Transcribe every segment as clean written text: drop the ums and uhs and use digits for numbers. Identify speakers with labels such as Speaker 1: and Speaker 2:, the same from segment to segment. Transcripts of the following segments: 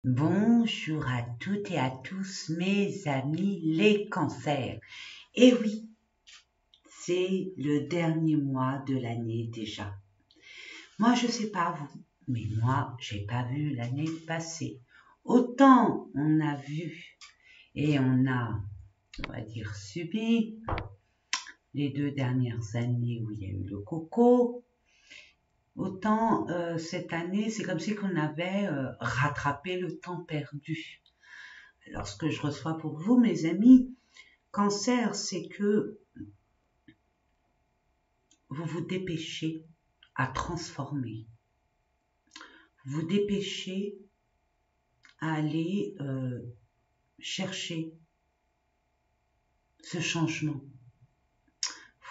Speaker 1: Bonjour à toutes et à tous mes amis les cancers. Et oui, c'est le dernier mois de l'année déjà. Moi je sais pas vous, mais moi j'ai pas vu l'année passée. Autant on a vu et on va dire, subi les 2 dernières années où il y a eu le coco. Autant cette année, c'est comme si on avait rattrapé le temps perdu. Alors, ce que je reçois pour vous, mes amis, cancer, c'est que vous vous dépêchez à transformer. Vous dépêchez à aller chercher ce changement.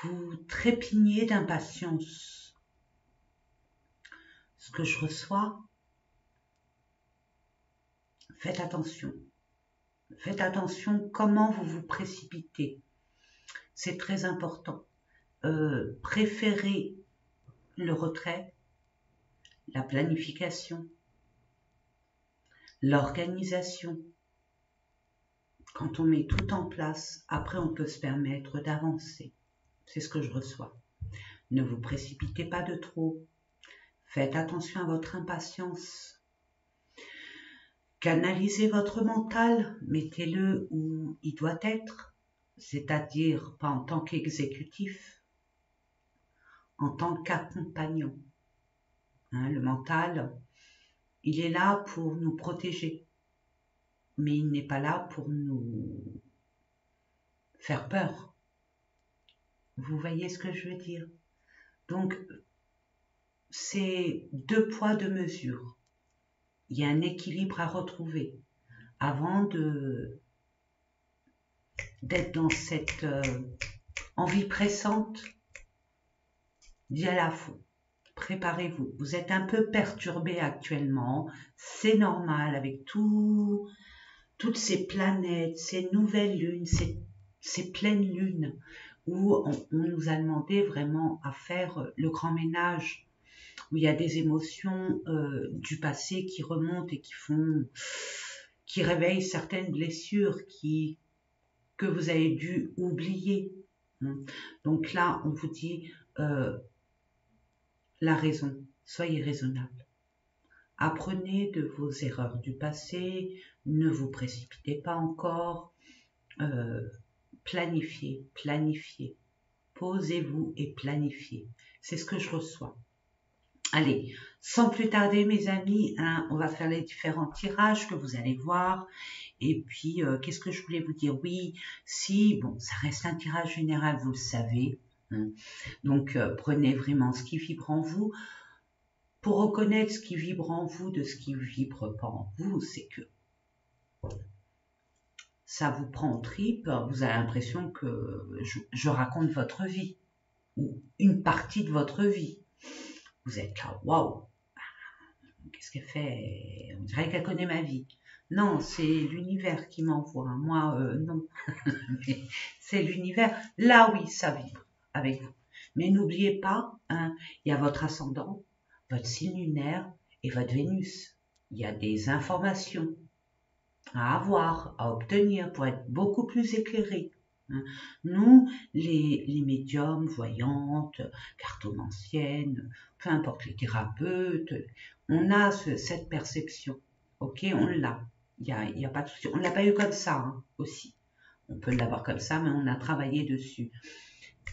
Speaker 1: Vous trépignez d'impatience. Ce que je reçois, faites attention. Faites attention comment vous vous précipitez. C'est très important. Préférez le retrait, la planification, l'organisation. Quand on met tout en place, après on peut se permettre d'avancer. C'est ce que je reçois. Ne vous précipitez pas de trop. Faites attention à votre impatience. Canalisez votre mental, mettez-le où il doit être, c'est-à-dire pas en tant qu'exécutif, en tant qu'accompagnant. Le mental, il est là pour nous protéger, mais il n'est pas là pour nous faire peur. Vous voyez ce que je veux dire? Donc, c'est 2 poids, 2 mesures. Il y a un équilibre à retrouver avant d'être dans cette envie pressante d'y aller à fond. Préparez-vous. Vous êtes un peu perturbé actuellement. C'est normal avec toutes ces planètes, ces nouvelles lunes, ces pleines lunes où on nous a demandé vraiment à faire le grand ménage, où il y a des émotions du passé qui remontent et qui réveillent certaines blessures que vous avez dû oublier. Donc là, on vous dit la raison, soyez raisonnable. Apprenez de vos erreurs du passé, ne vous précipitez pas encore, planifiez, posez-vous et planifiez. C'est ce que je reçois. Allez, sans plus tarder mes amis, on va faire les différents tirages que vous allez voir. Et puis, qu'est-ce que je voulais vous dire? Oui, si, bon, ça reste un tirage général, vous le savez. Donc, prenez vraiment ce qui vibre en vous. Pour reconnaître ce qui vibre en vous de ce qui vibre pas en vous, c'est que ça vous prend aux tripes, vous avez l'impression que je raconte votre vie, ou une partie de votre vie. Vous êtes là, waouh, qu'est-ce qu'elle fait? On dirait qu'elle connaît ma vie. Non, c'est l'univers qui m'envoie. Moi, non. C'est l'univers. Là, oui, ça vibre avec vous. Mais n'oubliez pas, il y a votre ascendant, votre signe lunaire et votre Vénus. Il y a des informations à avoir, à obtenir pour être beaucoup plus éclairé. Nous, les médiums, voyantes, cartomanciennes, peu importe les thérapeutes, on a cette perception. Ok, on l'a. Il y a pas de souci. On ne l'a pas eu comme ça aussi. On peut l'avoir comme ça, mais on a travaillé dessus.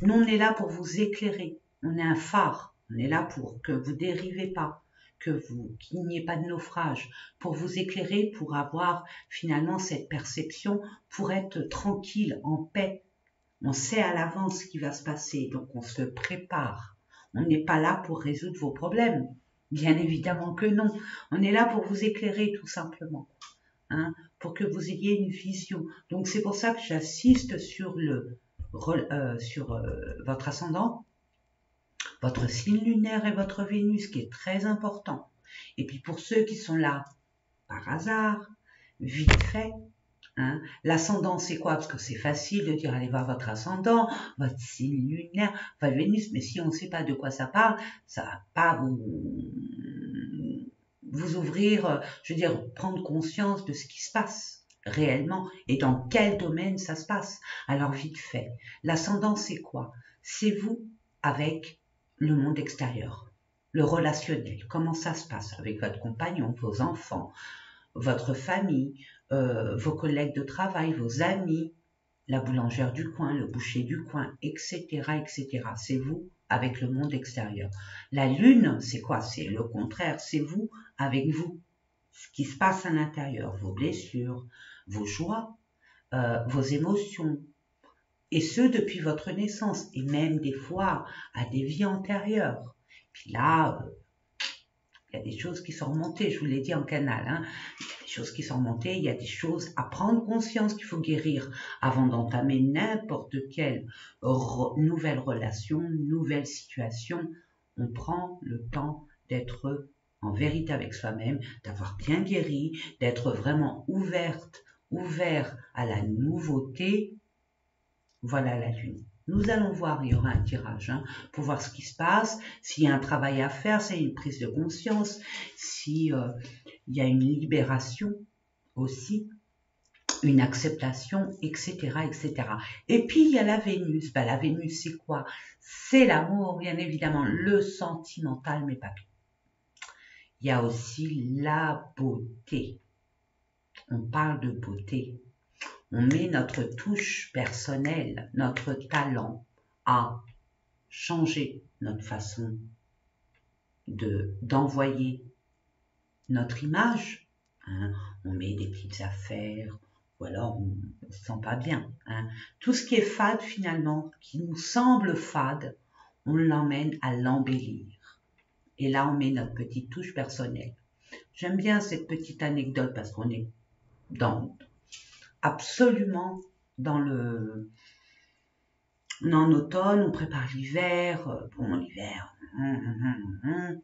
Speaker 1: Nous, on est là pour vous éclairer. On est un phare. On est là pour que vous dérivez pas, qu'il n'y ait pas de naufrage, pour vous éclairer, pour avoir finalement cette perception, pour être tranquille, en paix. On sait à l'avance ce qui va se passer, donc on se prépare. On n'est pas là pour résoudre vos problèmes. Bien évidemment que non. On est là pour vous éclairer tout simplement, pour que vous ayez une vision. Donc c'est pour ça que j'assiste sur votre ascendant, votre signe lunaire et votre Vénus, qui est très important. Et puis pour ceux qui sont là par hasard, vite fait, l'ascendant c'est quoi? Parce que c'est facile de dire allez voir votre ascendant, votre signe lunaire, votre Vénus, mais si on ne sait pas de quoi ça parle, ça va pas vous ouvrir, je veux dire, prendre conscience de ce qui se passe réellement et dans quel domaine ça se passe. Alors vite fait, l'ascendant c'est quoi? C'est vous avec le monde extérieur, le relationnel, comment ça se passe avec votre compagnon, vos enfants, votre famille, vos collègues de travail, vos amis, la boulangère du coin, le boucher du coin, etc., etc. C'est vous avec le monde extérieur. La lune, c'est quoi? C'est le contraire, c'est vous avec vous. Ce qui se passe à l'intérieur, vos blessures, vos joies, vos émotions, et ce depuis votre naissance, et même des fois à des vies antérieures. Puis là, il y a des choses qui sont remontées, je vous l'ai dit en canal, hein. Il y a des choses qui sont remontées, il y a des choses à prendre conscience qu'il faut guérir avant d'entamer n'importe quelle nouvelle relation, nouvelle situation. On prend le temps d'être en vérité avec soi-même, d'avoir bien guéri, d'être vraiment ouvert à la nouveauté. Voilà la lune. Nous allons voir, il y aura un tirage pour voir ce qui se passe, s'il y a un travail à faire, s'il y a une prise de conscience, s'il y a une libération aussi, une acceptation, etc., etc. Et puis, il y a la Vénus. Ben, la Vénus, c'est quoi? C'est l'amour, bien évidemment, le sentimental, mais pas tout. Il y a aussi la beauté. On parle de beauté. On met notre touche personnelle, notre talent à changer notre façon d'envoyer notre image. Hein. On met des petites affaires, ou alors on ne se sent pas bien. Hein. Tout ce qui est fade finalement, qui nous semble fade, on l'emmène à l'embellir. Et là, on met notre petite touche personnelle. J'aime bien cette petite anecdote parce qu'on est absolument dans en automne, on prépare l'hiver. Bon, l'hiver, il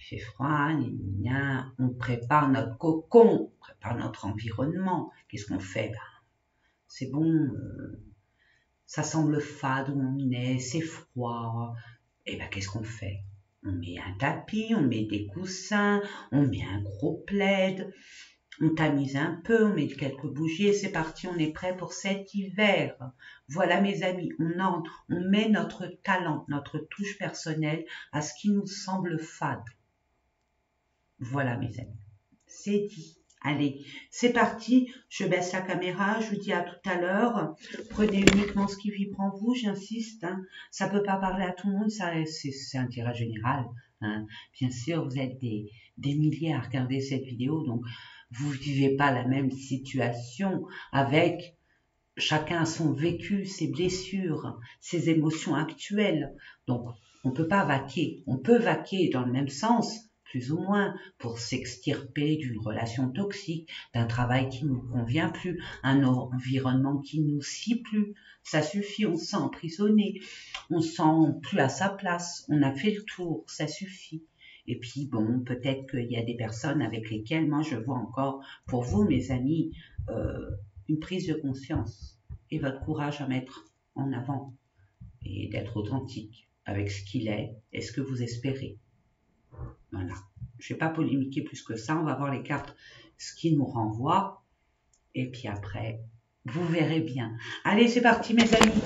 Speaker 1: fait froid, on prépare notre cocon, on prépare notre environnement. Qu'est-ce qu'on fait? C'est bon, ça semble fade où on est, c'est froid. Et qu'est-ce qu'on fait? On met un tapis, on met des coussins, on met un gros plaid. On tamise un peu, on met quelques bougies et c'est parti, on est prêt pour cet hiver. Voilà mes amis, on met notre talent, notre touche personnelle à ce qui nous semble fade. Voilà mes amis, c'est dit. Allez, c'est parti, je baisse la caméra, je vous dis à tout à l'heure. Prenez uniquement ce qui vibre en vous, j'insiste. Hein. Ça ne peut pas parler à tout le monde, c'est un tirage général. Hein. Bien sûr, vous êtes des milliers à regarder cette vidéo, donc vous ne vivez pas la même situation avec chacun son vécu, ses blessures, ses émotions actuelles. Donc, on ne peut pas vaquer. On peut vaquer dans le même sens, plus ou moins, pour s'extirper d'une relation toxique, d'un travail qui ne nous convient plus, un environnement qui ne nous scie plus. Ça suffit, on se sent emprisonné, on se sent plus à sa place, on a fait le tour, ça suffit. Et puis, bon, peut-être qu'il y a des personnes avec lesquelles, moi, je vois encore, pour vous, mes amis, une prise de conscience et votre courage à mettre en avant et d'être authentique avec ce qu'il est et ce que vous espérez. Voilà. Je ne vais pas polémiquer plus que ça. On va voir les cartes, ce qui nous renvoie. Et puis après, vous verrez bien. Allez, c'est parti, mes amis.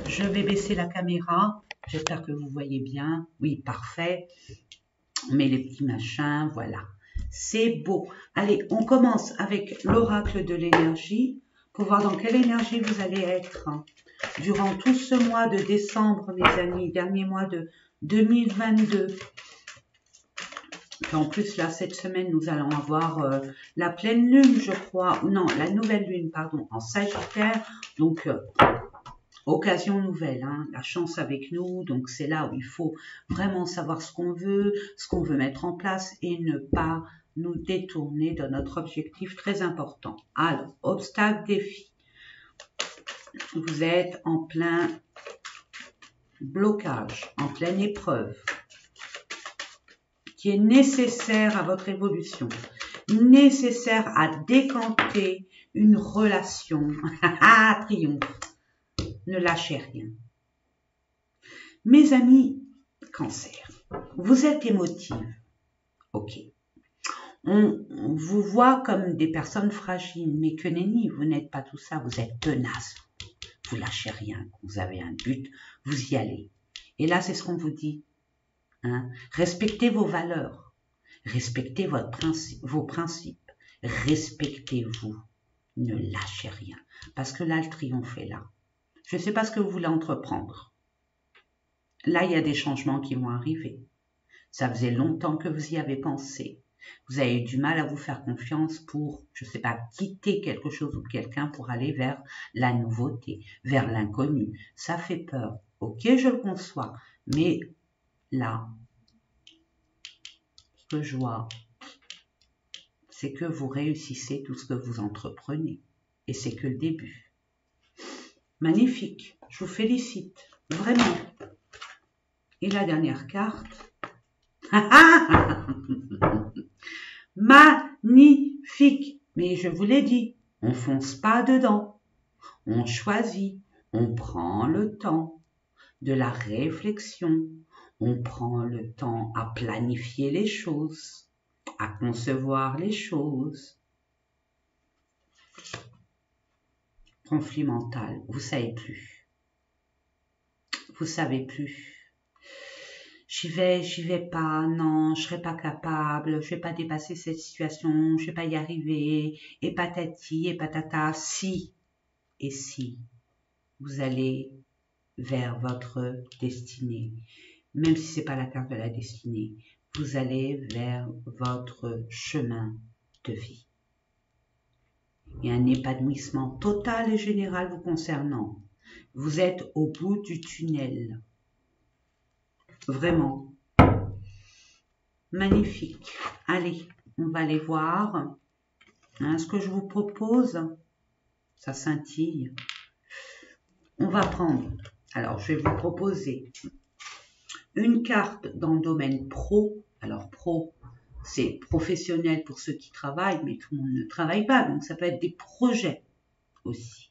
Speaker 1: Je vais baisser la caméra. J'espère que vous voyez bien. Oui, parfait. On met les petits machins, voilà. C'est beau. Allez, on commence avec l'oracle de l'énergie pour voir dans quelle énergie vous allez être durant tout ce mois de décembre, mes amis, dernier mois de 2022. Et en plus, là, cette semaine, nous allons avoir la pleine lune, je crois. Non, la nouvelle lune, pardon, en Sagittaire. Donc, occasion nouvelle, hein, la chance avec nous, donc c'est là où il faut vraiment savoir ce qu'on veut mettre en place et ne pas nous détourner de notre objectif très important. Alors, obstacle, défi. Vous êtes en plein blocage, en pleine épreuve, qui est nécessaire à votre évolution, nécessaire à décanter une relation. Triomphe. Ne lâchez rien. Mes amis, Cancer, vous êtes émotive. Ok. On vous voit comme des personnes fragiles, mais que nenni, vous n'êtes pas tout ça, vous êtes tenace. Vous lâchez rien, vous avez un but, vous y allez. Et là, c'est ce qu'on vous dit. Hein? Respectez vos valeurs, respectez vos principes, respectez-vous, ne lâchez rien. Parce que là, le triomphe est là. Je ne sais pas ce que vous voulez entreprendre. Là, il y a des changements qui vont arriver. Ça faisait longtemps que vous y avez pensé. Vous avez eu du mal à vous faire confiance pour, je ne sais pas, quitter quelque chose ou quelqu'un pour aller vers la nouveauté, vers l'inconnu. Ça fait peur. Ok, je le conçois. Mais là, ce que je vois, c'est que vous réussissez tout ce que vous entreprenez. Et c'est que le début. Magnifique. Je vous félicite. Vraiment. Et la dernière carte. Magnifique. Mais je vous l'ai dit, on fonce pas dedans. On choisit. On prend le temps de la réflexion. On prend le temps à planifier les choses, à concevoir les choses. Conflit mental, vous savez plus. Vous savez plus. J'y vais pas, non, je serai pas capable, je vais pas dépasser cette situation, je vais pas y arriver, et patati et patata, si, et si, vous allez vers votre destinée, même si c'est pas la carte de la destinée, vous allez vers votre chemin de vie. Et un épanouissement total et général vous concernant. Vous êtes au bout du tunnel. Vraiment. Magnifique. Allez, on va aller voir. Hein, ce que je vous propose, ça scintille. On va prendre, alors je vais vous proposer une carte dans le domaine pro. Alors pro, c'est professionnel pour ceux qui travaillent, mais tout le monde ne travaille pas, donc ça peut être des projets aussi.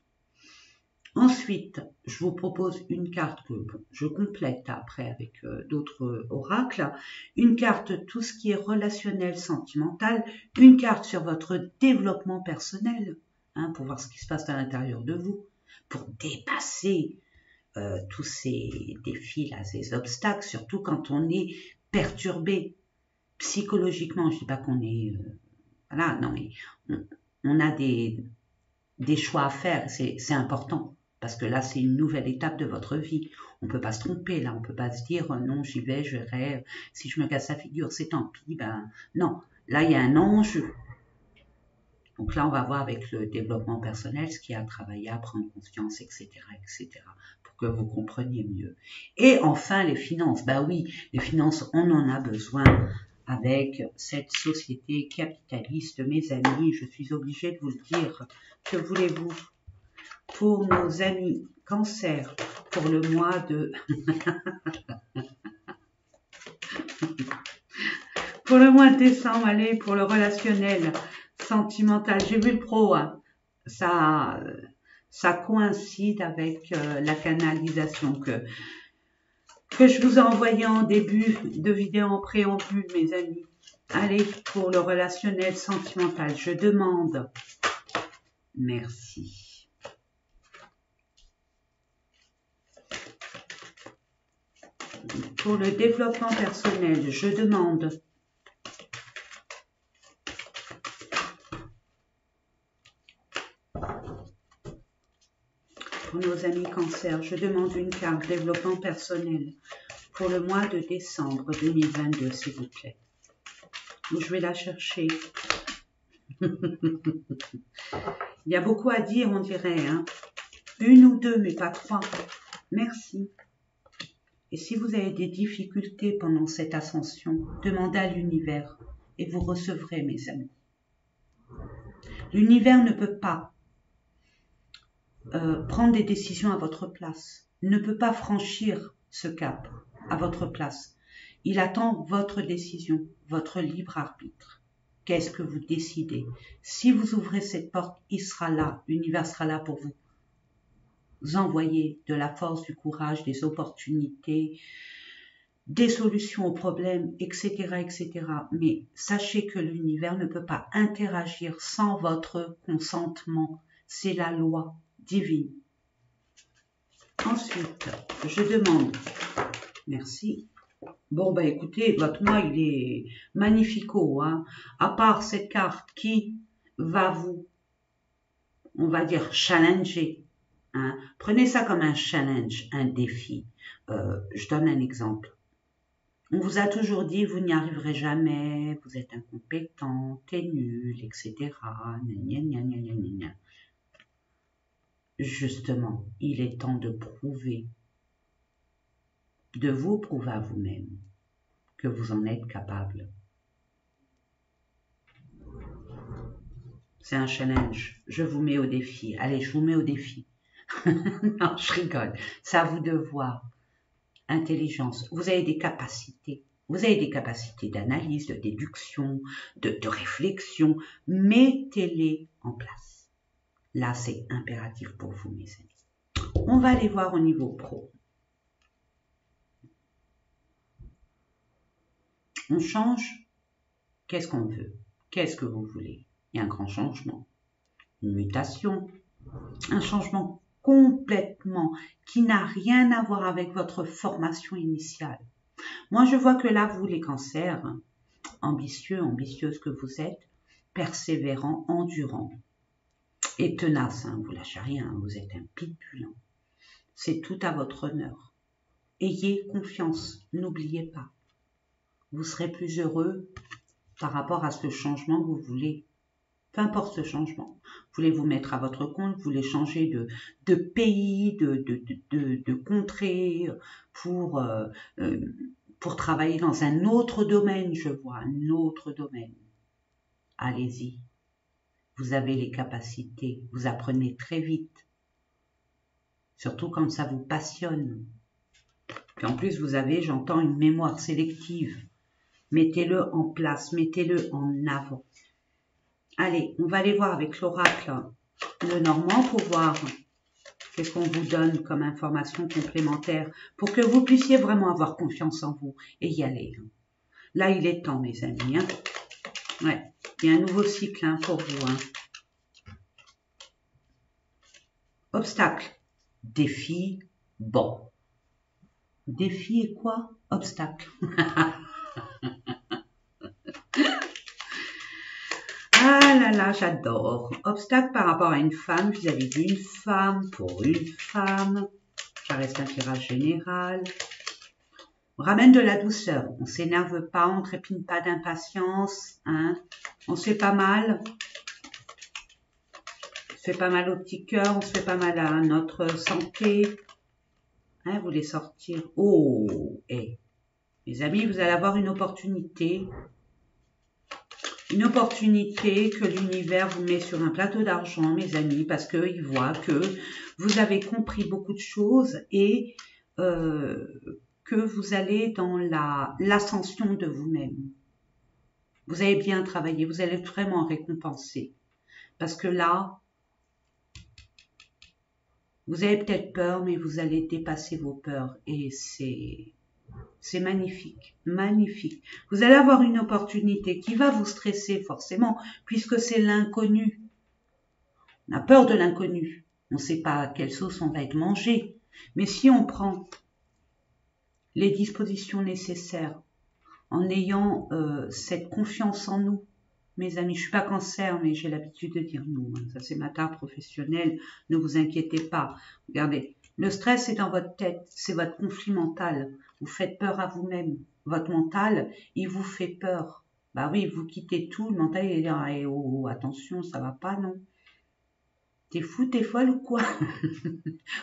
Speaker 1: Ensuite, je vous propose une carte que je complète après avec d'autres oracles. Une carte, tout ce qui est relationnel, sentimental. Une carte sur votre développement personnel, hein, pour voir ce qui se passe à l'intérieur de vous, pour dépasser tous ces défis, là, ces obstacles, surtout quand on est perturbé psychologiquement. Je ne dis pas qu'on est... voilà, non, mais on a des choix à faire, c'est important. Parce que là, c'est une nouvelle étape de votre vie. On ne peut pas se tromper, là. On ne peut pas se dire, non, j'y vais, je verrai. Si je me casse la figure, c'est tant pis. Ben, non. Là, il y a un enjeu. Donc là, on va voir avec le développement personnel ce qu'il y a à travailler, à prendre conscience, etc., etc., pour que vous compreniez mieux. Et enfin, les finances. Ben oui, les finances, on en a besoin avec cette société capitaliste. Mes amis, je suis obligée de vous le dire. Que voulez-vous? Pour nos amis cancer, pour le mois de... pour le mois de décembre, allez, pour le relationnel, sentimental. J'ai vu le pro, hein. Ça coïncide avec la canalisation que je vous ai envoyé en début de vidéo en préambule, mes amis. Allez, pour le relationnel sentimental, je demande... Merci. Pour le développement personnel, je demande pour nos amis cancer, je demande une carte développement personnel pour le mois de décembre 2022, s'il vous plaît. Je vais la chercher. Il y a beaucoup à dire, on dirait, hein. Une ou deux, mais pas trois. Merci. Et si vous avez des difficultés pendant cette ascension, demandez à l'univers et vous recevrez, mes amis. L'univers ne peut pas prendre des décisions à votre place, ne peut pas franchir ce cap à votre place. Il attend votre décision, votre libre arbitre. Qu'est-ce que vous décidez? Si vous ouvrez cette porte, il sera là, l'univers sera là pour vous envoyer de la force, du courage, des opportunités, des solutions aux problèmes, etc., etc. Mais sachez que l'univers ne peut pas interagir sans votre consentement. C'est la loi divine. Ensuite, je demande, merci. Bon, bah écoutez, votre mois, il est magnifico, hein. À part cette carte qui va vous, on va dire, challenger. Hein. Prenez ça comme un challenge, un défi. Je donne un exemple. On vous a toujours dit, vous n'y arriverez jamais, vous êtes incompétent, t'es nul, etc. Gna, gna, gna, gna, gna, gna. Justement, il est temps de prouver, de vous prouver à vous-même que vous en êtes capable. C'est un challenge. Je vous mets au défi. Allez, je vous mets au défi. Non, je rigole. C'est à vous de voir. Intelligence. Vous avez des capacités. Vous avez des capacités d'analyse, de déduction, de réflexion. Mettez-les en place. Là, c'est impératif pour vous, mes amis. On va aller voir au niveau pro. On change. Qu'est-ce qu'on veut? Qu'est-ce que vous voulez? Il y a un grand changement. Une mutation. Un changement complètement qui n'a rien à voir avec votre formation initiale. Moi, je vois que là, vous, les cancers, ambitieux, ambitieuses que vous êtes, persévérants, endurants et tenaces, hein, vous lâchez rien, hein, vous êtes impétulant. C'est tout à votre honneur. Ayez confiance, n'oubliez pas. Vous serez plus heureux par rapport à ce changement que vous voulez. Peu importe ce changement. Vous voulez vous mettre à votre compte, vous voulez changer de pays, de contrée pour travailler dans un autre domaine, je vois, un autre domaine. Allez-y. Vous avez les capacités, vous apprenez très vite. Surtout quand ça vous passionne. Puis en plus, vous avez, j'entends, une mémoire sélective. Mettez-le en place, mettez-le en avant. Allez, on va aller voir avec l'oracle le Normand pour voir qu'est-ce qu'on vous donne comme information complémentaire pour que vous puissiez vraiment avoir confiance en vous et y aller. Là, il est temps, mes amis. Hein. Ouais, il y a un nouveau cycle hein, pour vous. Hein. Obstacle, défi, bon. Défi et quoi? Obstacle. Ah là là, j'adore. Obstacle par rapport à une femme, vis-à-vis d'une femme, pour une femme. Ça reste un tirage général. On ramène de la douceur. On ne s'énerve pas, on ne trépigne pas d'impatience. Hein. On se fait pas mal. On se fait pas mal au petit cœur, on se fait pas mal à notre santé. Hein, vous voulez sortir. Oh, hey. Mes amis, vous allez avoir une opportunité. Une opportunité que l'univers vous met sur un plateau d'argent, mes amis, parce qu'il voit que vous avez compris beaucoup de choses et que vous allez dans l'ascension de vous-même. Vous avez bien travaillé, vous allez être vraiment récompensé. Parce que là, vous avez peut-être peur, mais vous allez dépasser vos peurs et c'est magnifique, magnifique. Vous allez avoir une opportunité qui va vous stresser forcément, puisque c'est l'inconnu. On a peur de l'inconnu. On ne sait pas à quelle sauce on va être mangé. Mais si on prend les dispositions nécessaires, en ayant cette confiance en nous, mes amis, je ne suis pas cancer, mais j'ai l'habitude de dire nous. Hein. Ça, c'est ma tare professionnelle. Ne vous inquiétez pas. Regardez, le stress est dans votre tête. C'est votre conflit mental. Vous faites peur à vous-même. Votre mental, il vous fait peur. Bah oui, vous quittez tout. Le mental, il est là. Eh, oh, attention, ça va pas, non? T'es fou, t'es folle ou quoi?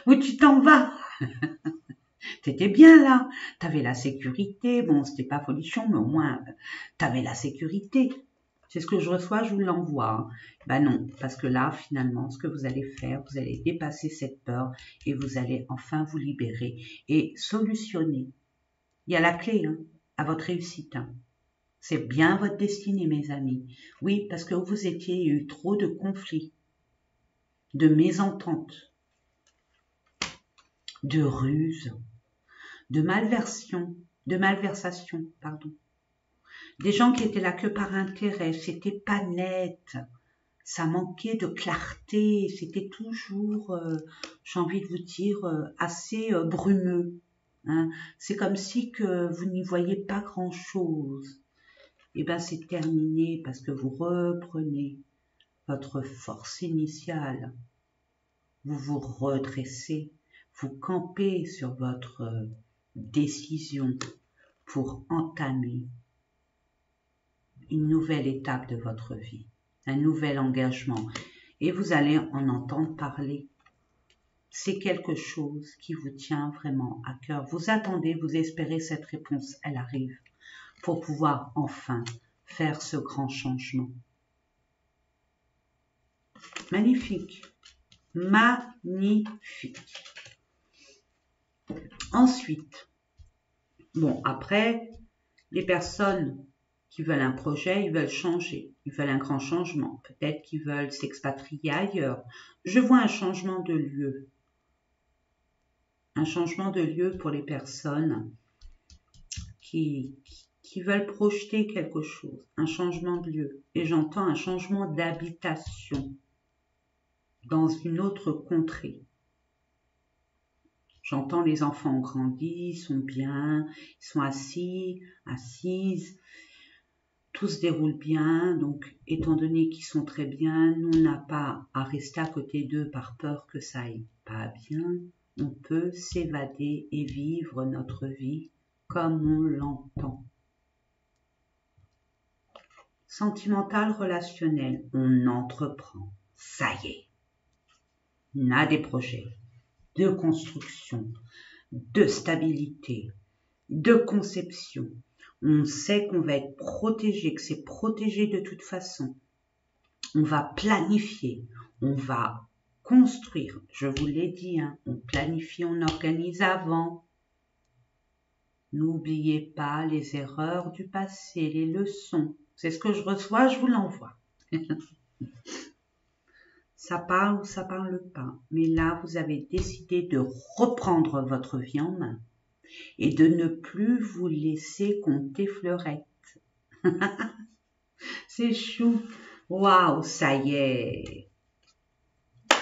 Speaker 1: Où tu t'en vas? T'étais bien là. T'avais la sécurité. Bon, c'était pas folichon, mais au moins, t'avais la sécurité. C'est ce que je reçois, je vous l'envoie. Ben non, parce que là, finalement, ce que vous allez faire, vous allez dépasser cette peur et vous allez enfin vous libérer et solutionner. Il y a la clé hein, à votre réussite. Hein. C'est bien votre destinée, mes amis. Oui, parce que vous étiez, il y a eu trop de conflits, de mésententes, de ruses, de malversions, de malversation, pardon. Des gens qui étaient là que par intérêt, c'était pas net, ça manquait de clarté, c'était toujours, j'ai envie de vous dire, assez brumeux. Hein. C'est comme si que vous n'y voyez pas grand-chose. Et bien c'est terminé parce que vous reprenez votre force initiale, vous vous redressez, vous campez sur votre décision pour entamer une nouvelle étape de votre vie, un nouvel engagement, et vous allez en entendre parler. C'est quelque chose qui vous tient vraiment à cœur. Vous attendez, vous espérez cette réponse, elle arrive, pour pouvoir enfin faire ce grand changement. Magnifique, magnifique. Ensuite, bon, après, les personnes qui veulent un projet, ils veulent changer, ils veulent un grand changement, peut-être qu'ils veulent s'expatrier ailleurs. Je vois un changement de lieu. Un changement de lieu pour les personnes qui veulent projeter quelque chose, un changement de lieu. Et j'entends un changement d'habitation dans une autre contrée. J'entends les enfants ont grandi, ils sont bien, ils sont assis, assises, tout se déroule bien, donc étant donné qu'ils sont très bien, nous on n'a pas à rester à côté d'eux par peur que ça aille pas bien, on peut s'évader et vivre notre vie comme on l'entend. Sentimental, relationnel, on entreprend, ça y est, on a des projets de construction, de stabilité, de conception. On sait qu'on va être protégé, que c'est protégé de toute façon. On va planifier, on va construire. Je vous l'ai dit, hein, on planifie, on organise avant. N'oubliez pas les erreurs du passé, les leçons. C'est ce que je reçois, je vous l'envoie. Ça parle ou ça parle pas. Mais là, vous avez décidé de reprendre votre vie en main et de ne plus vous laisser compter fleurettes. C'est chou. Waouh, ça y est.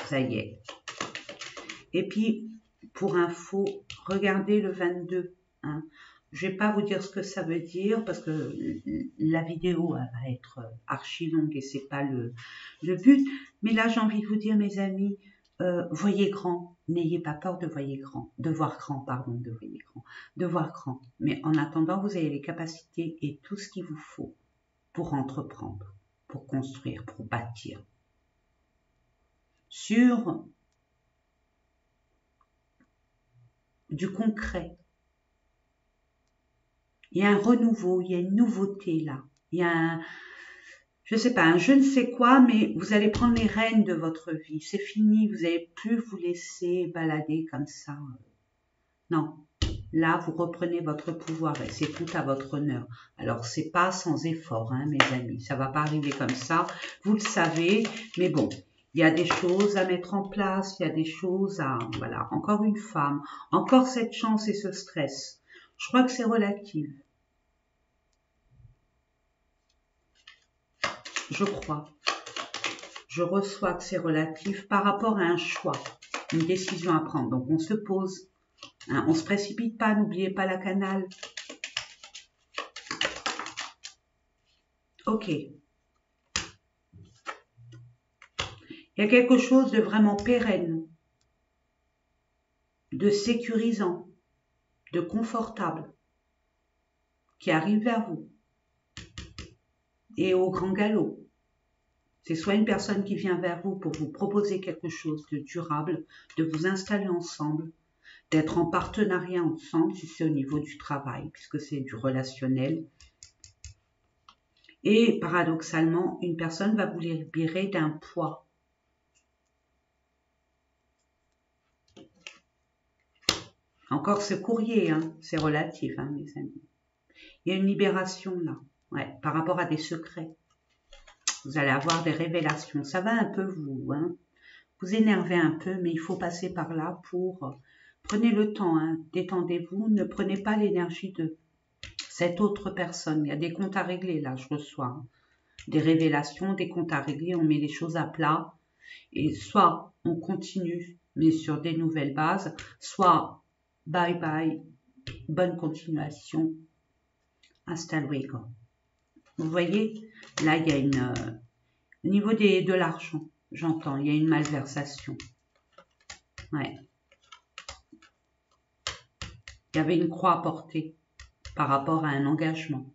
Speaker 1: Ça y est. Et puis, pour info, regardez le 22. Hein. Je ne vais pas vous dire ce que ça veut dire parce que la vidéo va être archi longue et ce n'est pas le but. Mais là, j'ai envie de vous dire, mes amis, voyez grand. N'ayez pas peur de voir grand. Mais en attendant, vous avez les capacités et tout ce qu'il vous faut pour entreprendre, pour construire, pour bâtir. Sur du concret. Il y a un renouveau, il y a une nouveauté là. Il y a un, je ne sais pas, un je ne sais quoi, mais vous allez prendre les rênes de votre vie. C'est fini, vous n'allez plus vous laisser balader comme ça. Non, là, vous reprenez votre pouvoir et c'est tout à votre honneur. Alors, c'est pas sans effort, hein, mes amis. Ça va pas arriver comme ça, vous le savez, mais bon. Il y a des choses à mettre en place, il y a des choses à... Voilà, encore une femme, encore cette chance et ce stress. Je crois que c'est relatif. Je crois. Je reçois que c'est relatif par rapport à un choix, une décision à prendre. Donc, on se pose. Hein, on ne se précipite pas, n'oubliez pas la canale. Ok. Il y a quelque chose de vraiment pérenne, de sécurisant, de confortable, qui arrive vers vous. Et au grand galop. C'est soit une personne qui vient vers vous pour vous proposer quelque chose de durable, de vous installer ensemble, d'être en partenariat ensemble, si c'est au niveau du travail, puisque c'est du relationnel. Et paradoxalement, une personne va vous libérer d'un poids. Encore ce courrier, hein, c'est relatif, hein, mes amis. Il y a une libération là, ouais, par rapport à des secrets. Vous allez avoir des révélations. Ça va un peu vous énerver un peu, mais il faut passer par là pour... Prenez le temps, hein, détendez-vous, ne prenez pas l'énergie cette autre personne. Il y a des comptes à régler, là, je reçois. Hein. Des révélations, des comptes à régler, on met les choses à plat. Et soit on continue, mais sur des nouvelles bases, soit bye bye, bonne continuation, hasta luego. Vous voyez, là, il y a une... au niveau de l'argent, j'entends, il y a une malversation. Ouais. Il y avait une croix à porter par rapport à un engagement.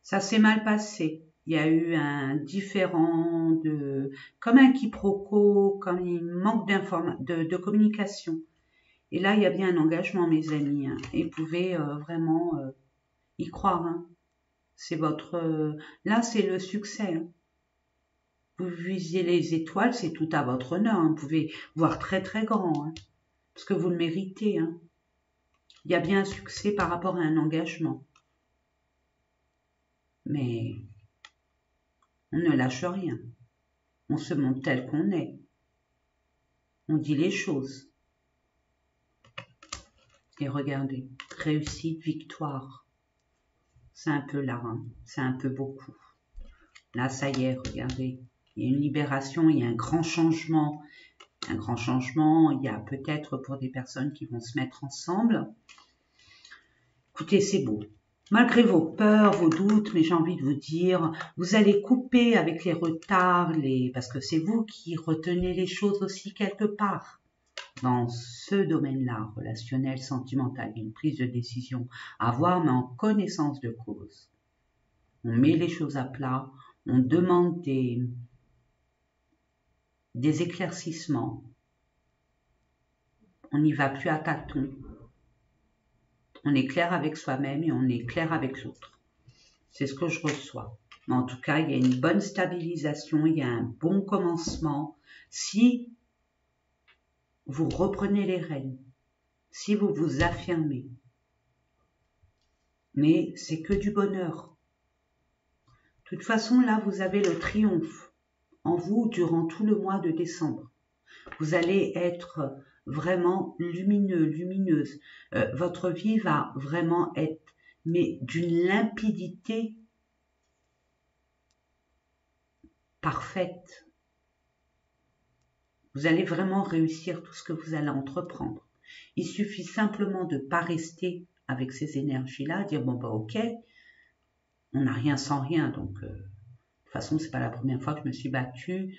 Speaker 1: Ça s'est mal passé. Il y a eu un différend, comme un quiproquo, comme un manque de communication. Et là, il y a bien un engagement, mes amis. Hein. Et vous pouvez vraiment y croire. Hein. C'est votre... là, c'est le succès. Hein. Vous visez les étoiles, c'est tout à votre honneur. Hein. Vous pouvez voir très très grand. Hein. Parce que vous le méritez. Hein. Il y a bien un succès par rapport à un engagement. Mais on ne lâche rien. On se montre tel qu'on est. On dit les choses. Et regardez, réussite, victoire. C'est un peu là, hein. C'est un peu beaucoup. Là, ça y est, regardez. Il y a une libération, il y a un grand changement. Un grand changement, il y a peut-être pour des personnes qui vont se mettre ensemble. Écoutez, c'est beau. Malgré vos peurs, vos doutes, mais j'ai envie de vous dire, vous allez couper avec les retards, parce que c'est vous qui retenez les choses aussi quelque part. Dans ce domaine-là, relationnel, sentimental, il y a une prise de décision à avoir, mais en connaissance de cause. On met les choses à plat, on demande des éclaircissements. On n'y va plus à tâtons. On est clair avec soi-même et on est clair avec l'autre. C'est ce que je reçois. Mais en tout cas, il y a une bonne stabilisation, il y a un bon commencement. Si vous reprenez les rênes, si vous vous affirmez, mais c'est que du bonheur. De toute façon, là, vous avez le triomphe en vous durant tout le mois de décembre. Vous allez être vraiment lumineux, lumineuse. Votre vie va vraiment être, mais d'une limpidité parfaite. Vous allez vraiment réussir tout ce que vous allez entreprendre. Il suffit simplement de ne pas rester avec ces énergies-là, dire bon bah ok, on n'a rien sans rien, donc de toute façon c'est pas la première fois que je me suis battue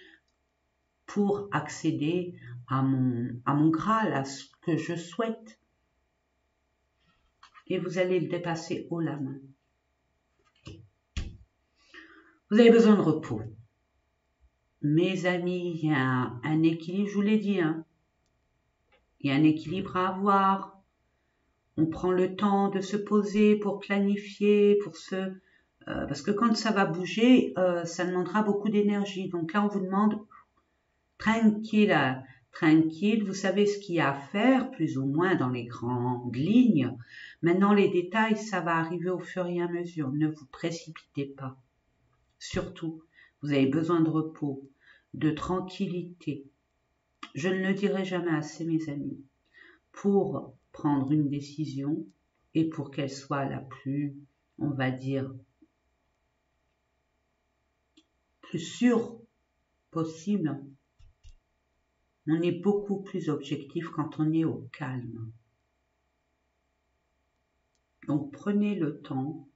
Speaker 1: pour accéder à mon Graal, à ce que je souhaite. Et vous allez le dépasser haut la main. Vous avez besoin de repos. Mes amis, il y a un équilibre, je vous l'ai dit, hein. Il y a un équilibre à avoir. On prend le temps de se poser pour planifier, parce que quand ça va bouger, ça demandera beaucoup d'énergie. Donc là, on vous demande tranquille, tranquille. Vous savez ce qu'il y a à faire, plus ou moins dans les grandes lignes. Maintenant, les détails, ça va arriver au fur et à mesure. Ne vous précipitez pas. Surtout, vous avez besoin de repos, de tranquillité. Je ne le dirai jamais assez, mes amis, pour prendre une décision et pour qu'elle soit la plus, on va dire, plus sûre possible. On est beaucoup plus objectif quand on est au calme. Donc prenez le temps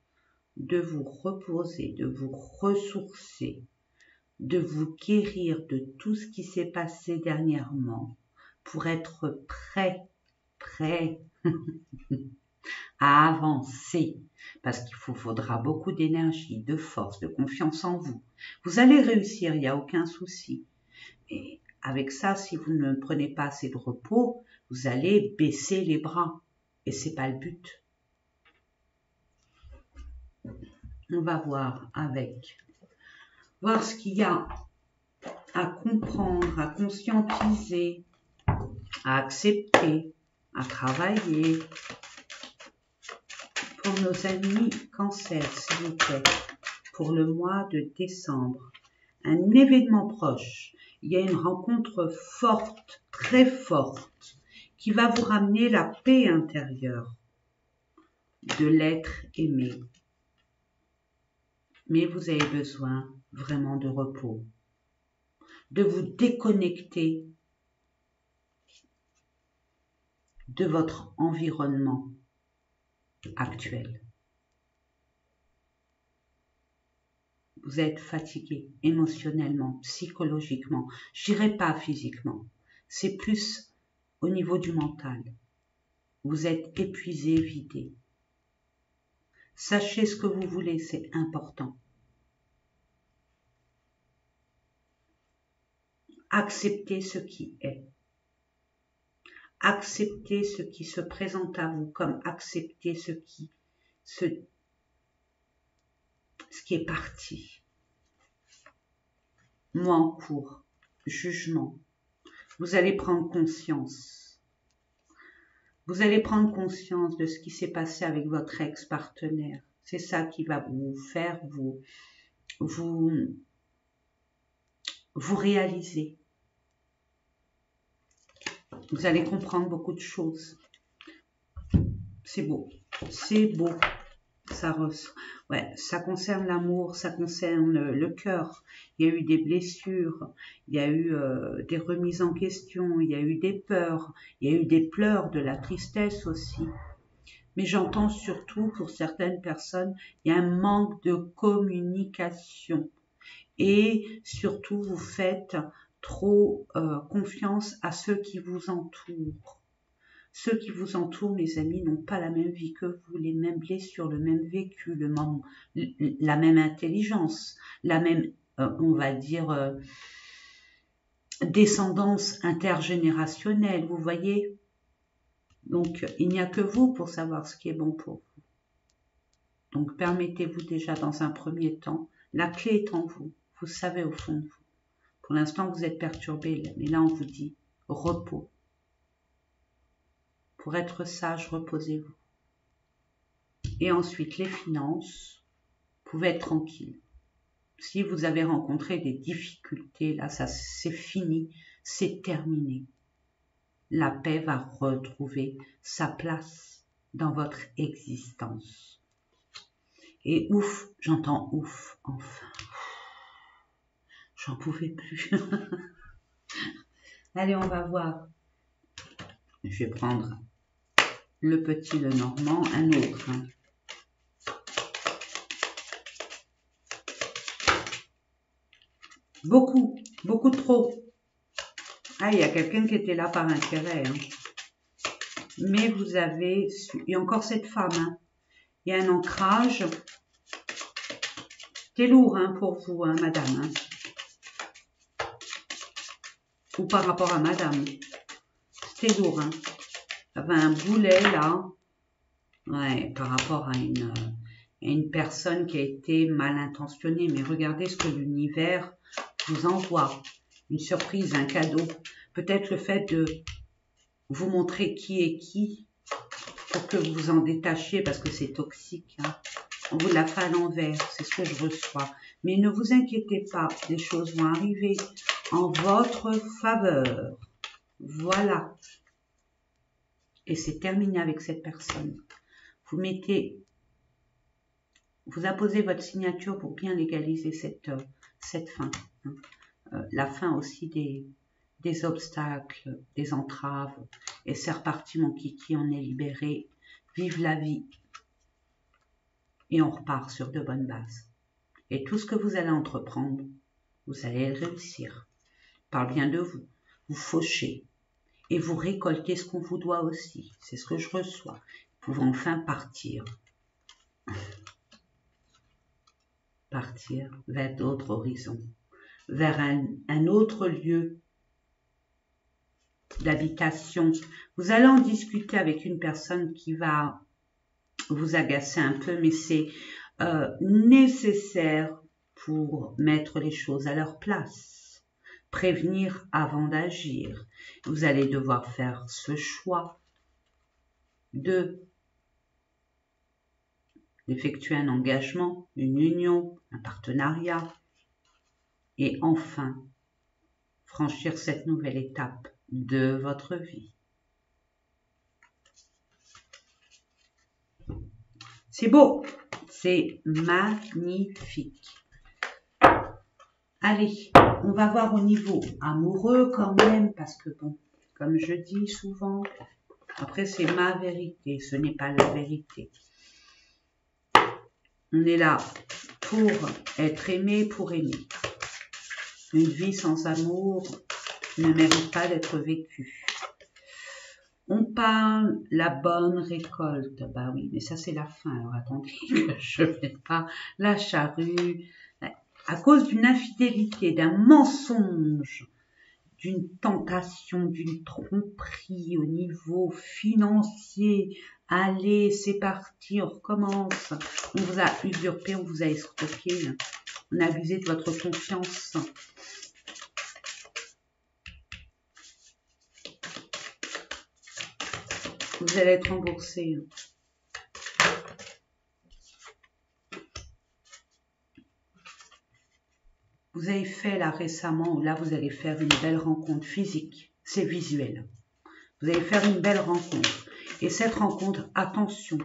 Speaker 1: de vous reposer, de vous ressourcer, de vous guérir de tout ce qui s'est passé dernièrement pour être prêt à avancer, parce qu'il faudra beaucoup d'énergie, de force, de confiance en vous. Vous allez réussir, il n'y a aucun souci. Et avec ça, si vous ne prenez pas assez de repos, vous allez baisser les bras. Et c'est pas le but. On va voir ce qu'il y a à comprendre, à conscientiser, à accepter, à travailler. Pour nos amis Cancer, s'il vous plaît, pour le mois de décembre, un événement proche, il y a une rencontre forte, très forte, qui va vous ramener la paix intérieure. de l'être aimé. Mais vous avez besoin vraiment de repos, de vous déconnecter de votre environnement actuel. Vous êtes fatigué émotionnellement, psychologiquement, je dirais pas physiquement, c'est plus au niveau du mental. Vous êtes épuisé, vidé. Sachez ce que vous voulez, c'est important. Acceptez ce qui est. Acceptez ce qui se présente à vous, comme acceptez ce qui est parti. Moi en cours, jugement. Vous allez prendre conscience. Vous allez prendre conscience de ce qui s'est passé avec votre ex-partenaire. C'est ça qui va vous faire vous réaliser. Vous allez comprendre beaucoup de choses. C'est beau. C'est beau. Ça concerne l'amour, ça concerne le cœur. Il y a eu des blessures, il y a eu des remises en question, il y a eu des peurs, il y a eu des pleurs, de la tristesse aussi. Mais j'entends surtout, pour certaines personnes, il y a un manque de communication. Et surtout, vous faites trop confiance à ceux qui vous entourent. Ceux qui vous entourent, mes amis, n'ont pas la même vie que vous, les mêmes blessures, le même vécu, la même intelligence, la même, on va dire, descendance intergénérationnelle, vous voyez. Donc, il n'y a que vous pour savoir ce qui est bon pour vous. Donc, permettez-vous déjà dans un premier temps, la clé est en vous, vous savez au fond de vous. Pour l'instant, vous êtes perturbé, mais là, on vous dit repos. Pour être sage, reposez-vous. Et ensuite, les finances, vous pouvez être tranquille. Si vous avez rencontré des difficultés, là, ça c'est fini, c'est terminé. La paix va retrouver sa place dans votre existence. Et ouf, j'entends ouf, enfin. J'en pouvais plus. Allez, on va voir. Je vais prendre le petit, le normand, un autre. Beaucoup, beaucoup trop. Ah, il y a quelqu'un qui était là par intérêt. Mais vous avez... Il y a encore cette femme. Il y a un ancrage. C'est lourd pour vous, madame. Ou par rapport à madame. C'était lourd. Il y avait un boulet là. Ouais, par rapport à une personne qui a été mal intentionnée. Mais regardez ce que l'univers vous envoie. Une surprise, un cadeau. Peut-être le fait de vous montrer qui est qui pour que vous vous en détachiez parce que c'est toxique. On vous la fait à l'envers, c'est ce que je reçois. Mais ne vous inquiétez pas, les choses vont arriver en votre faveur. Voilà. Et c'est terminé avec cette personne. Vous apposez votre signature pour bien légaliser cette fin. La fin aussi des obstacles, des entraves. Et c'est reparti, mon kiki, on est libéré. Vive la vie. Et on repart sur de bonnes bases. Et tout ce que vous allez entreprendre, vous allez le réussir. Parle bien de vous. Vous fauchez. Et vous récoltez ce qu'on vous doit aussi. C'est ce que je reçois. Vous pouvez enfin partir. Partir vers d'autres horizons. Vers un autre lieu d'habitation. Vous allez en discuter avec une personne qui va vous agacer un peu, mais c'est nécessaire pour mettre les choses à leur place. Prévenir avant d'agir. Vous allez devoir faire ce choix d'effectuer un engagement, une union, un partenariat et enfin franchir cette nouvelle étape de votre vie. C'est beau, c'est magnifique. Allez, on va voir au niveau amoureux quand même, parce que bon, comme je dis souvent, après c'est ma vérité, ce n'est pas la vérité. On est là pour être aimé, pour aimer. Une vie sans amour ne mérite pas d'être vécue. On parle la bonne récolte. Bah oui, mais ça c'est la fin. Alors attendez, je ne mets pas la charrue. À cause d'une infidélité, d'un mensonge, d'une tentation, d'une tromperie au niveau financier. Allez, c'est parti, on recommence. On vous a usurpé, on vous a escroqué. On a abusé de votre confiance. Vous allez être remboursé. Vous avez fait là récemment, ou là vous allez faire une belle rencontre physique. C'est visuel. Vous allez faire une belle rencontre. Et cette rencontre, attention,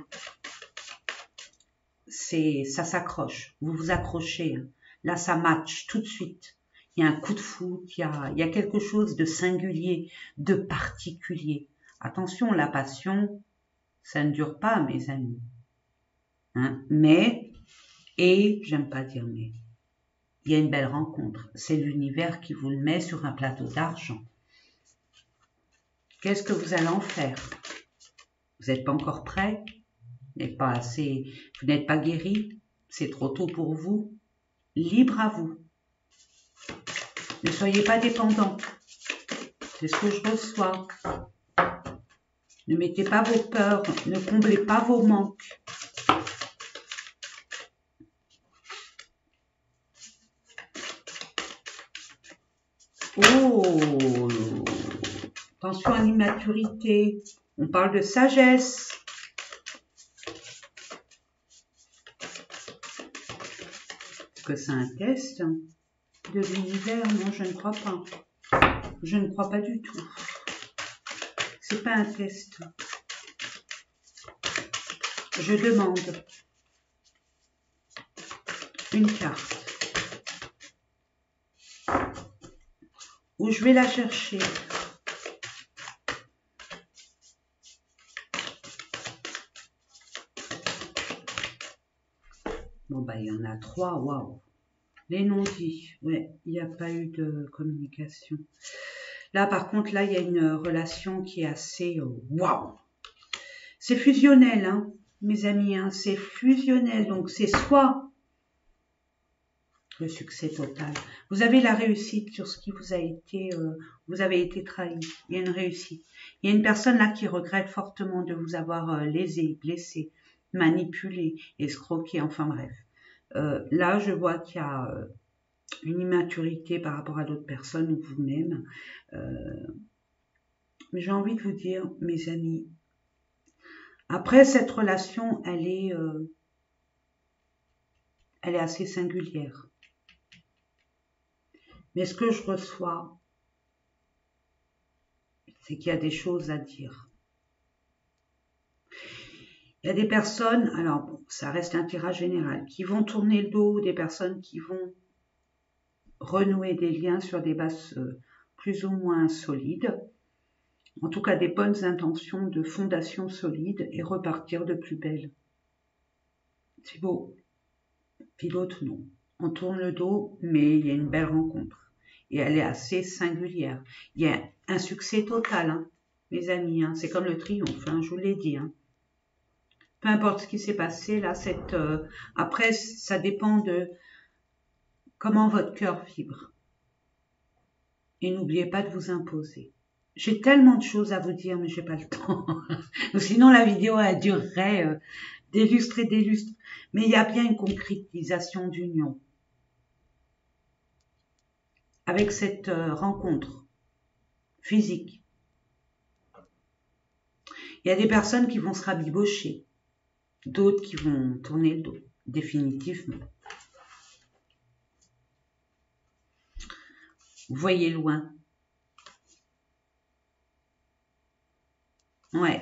Speaker 1: ça s'accroche. Vous vous accrochez. Là, ça match tout de suite. Il y a un coup de foudre, il y a quelque chose de singulier, de particulier. Attention, la passion, ça ne dure pas, mes amis. Hein? Mais, et, j'aime pas dire mais, il y a une belle rencontre. C'est l'univers qui vous le met sur un plateau d'argent. Qu'est-ce que vous allez en faire? Vous n'êtes pas encore prêt? Vous n'êtes pas guéri? C'est trop tôt pour vous? Libre à vous. Ne soyez pas dépendant. C'est ce que je reçois. Ne mettez pas vos peurs, ne comblez pas vos manques. Oh, attention à l'immaturité. On parle de sagesse. Est-ce que c'est un test de l'univers? Non, je ne crois pas. Je ne crois pas du tout. C'est pas un test. Je demande une carte. Où je vais la chercher. Bon, bah, il y en a 3, waouh. Les non-dits, ouais, il n'y a pas eu de communication. Là, par contre, là, il y a une relation qui est assez, waouh. C'est fusionnel, hein, mes amis, hein, c'est fusionnel. Donc, c'est soit le succès total. Vous avez la réussite sur ce qui vous a été, vous avez été trahi. Il y a une réussite. Il y a une personne là qui regrette fortement de vous avoir lésé, blessé, manipulé, escroqué, enfin bref. Là, je vois qu'il y a une immaturité par rapport à d'autres personnes ou vous-même. Mais j'ai envie de vous dire, mes amis, après cette relation, elle est assez singulière. Mais ce que je reçois, c'est qu'il y a des choses à dire. Il y a des personnes, alors bon, ça reste un tirage général, qui vont tourner le dos, des personnes qui vont renouer des liens sur des bases plus ou moins solides, en tout cas des bonnes intentions de fondation solide et repartir de plus belle. C'est beau. Puis l'autre, non. On tourne le dos, mais il y a une belle rencontre. Et elle est assez singulière. Il y a un succès total, hein, mes amis. Hein. C'est comme le triomphe, hein, je vous l'ai dit. Hein. Peu importe ce qui s'est passé, là, après, ça dépend de comment votre cœur vibre. Et n'oubliez pas de vous imposer. J'ai tellement de choses à vous dire, mais j'ai pas le temps. Sinon, la vidéo, elle durerait des lustres et des lustres. Mais il y a bien une concrétisation d'union. Avec cette rencontre physique. Il y a des personnes qui vont se rabibocher. D'autres qui vont tourner le dos. Définitivement. Vous voyez loin. Ouais.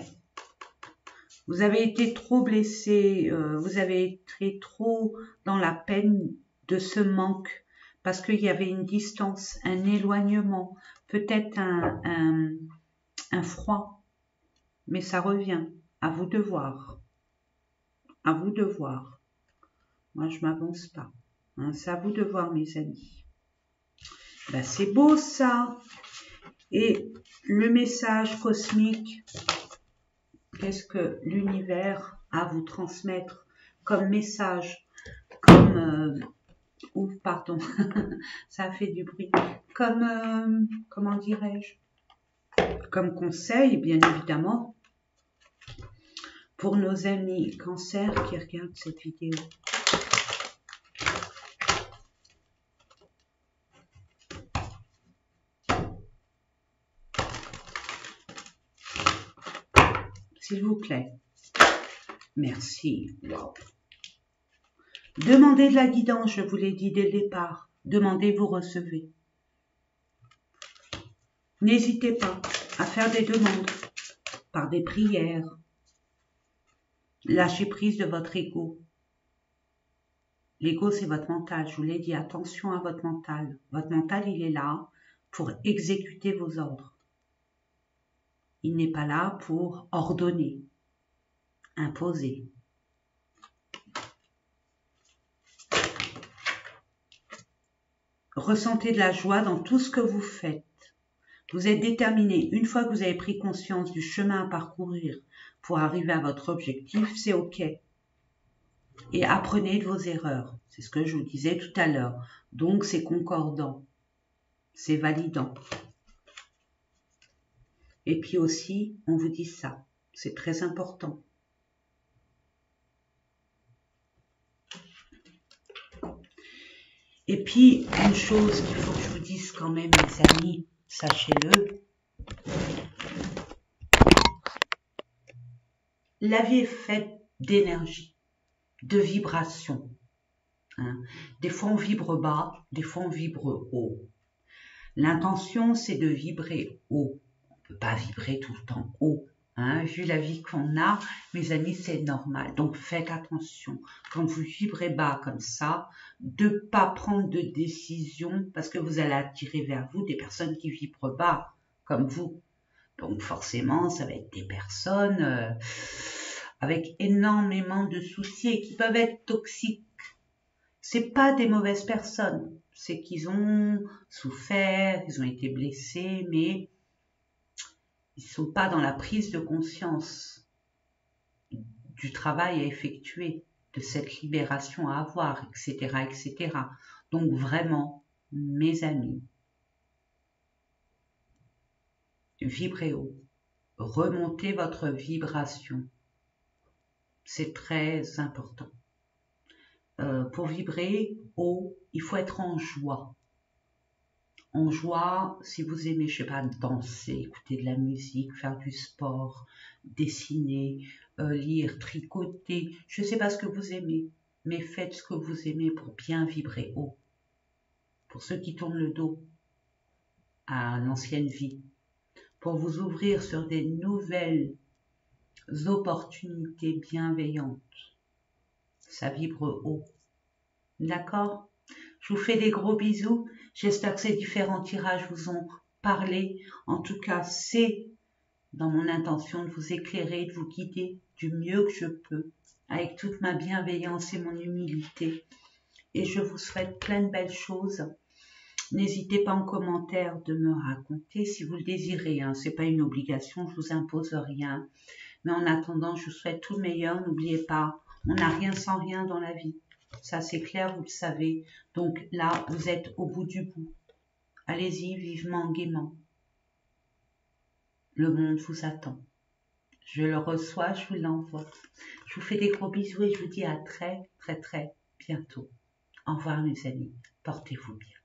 Speaker 1: Vous avez été trop blessé, vous avez été trop dans la peine de ce manque, parce qu'il y avait une distance, un éloignement, peut-être un froid, mais ça revient. À vous de voir. À vous de voir. Moi, je m'avance pas. Hein, c'est à vous de voir, mes amis. Ben, c'est beau, ça. Et le message cosmique, qu'est-ce que l'univers a à vous transmettre comme message, comme... pardon, ça a fait du bruit. Comme, comment dirais-je, comme conseil, bien évidemment, pour nos amis cancer qui regardent cette vidéo. S'il vous plaît. Merci. Wow. Demandez de la guidance, je vous l'ai dit dès le départ. Demandez, vous recevez. N'hésitez pas à faire des demandes par des prières. Lâchez prise de votre ego. L'ego, c'est votre mental. Je vous l'ai dit, attention à votre mental. Votre mental, il est là pour exécuter vos ordres. Il n'est pas là pour ordonner, imposer. Ressentez de la joie dans tout ce que vous faites. Vous êtes déterminé. Une fois que vous avez pris conscience du chemin à parcourir pour arriver à votre objectif, c'est OK. Et apprenez de vos erreurs. C'est ce que je vous disais tout à l'heure. Donc, c'est concordant. C'est validant. Et puis aussi, on vous dit ça. C'est très important. Et puis, une chose qu'il faut que je vous dise quand même, mes amis, sachez-le. La vie est faite d'énergie, de vibration. Hein. Des fois, on vibre bas, des fois, on vibre haut. L'intention, c'est de vibrer haut. On ne peut pas vibrer tout le temps haut. Hein. Vu la vie qu'on a, mes amis, c'est normal. Donc, faites attention. Quand vous vibrez bas comme ça, de ne pas prendre de décision parce que vous allez attirer vers vous des personnes qui vibrent bas, comme vous. Donc, forcément, ça va être des personnes avec énormément de soucis et qui peuvent être toxiques. C'est pas des mauvaises personnes, c'est qu'ils ont souffert, ils ont été blessés, mais ils sont pas dans la prise de conscience du travail à effectuer, de cette libération à avoir, etc., etc. Donc vraiment, mes amis, vibrez haut, remontez votre vibration, c'est très important. Pour vibrer haut, il faut être en joie. En joie, si vous aimez, je sais pas, danser, écouter de la musique, faire du sport, dessiner, lire, tricoter, je sais pas ce que vous aimez, mais faites ce que vous aimez pour bien vibrer haut. Pour ceux qui tournent le dos à l'ancienne vie, pour vous ouvrir sur des nouvelles opportunités bienveillantes. Ça vibre haut. D'accord ? Je vous fais des gros bisous. J'espère que ces différents tirages vous ont parlé. En tout cas, c'est dans mon intention de vous éclairer, de vous guider du mieux que je peux, avec toute ma bienveillance et mon humilité. Et je vous souhaite plein de belles choses. N'hésitez pas en commentaire de me raconter si vous le désirez. Hein. Ce n'est pas une obligation, je ne vous impose rien. Mais en attendant, je vous souhaite tout le meilleur. N'oubliez pas, on n'a rien sans rien dans la vie. Ça, c'est clair, vous le savez. Donc là, vous êtes au bout du bout. Allez-y, vivement, gaiement. Le monde vous attend. Je le reçois, je vous l'envoie. Je vous fais des gros bisous et je vous dis à très, très, très bientôt. Au revoir, mes amis. Portez-vous bien.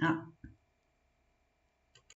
Speaker 1: Ah.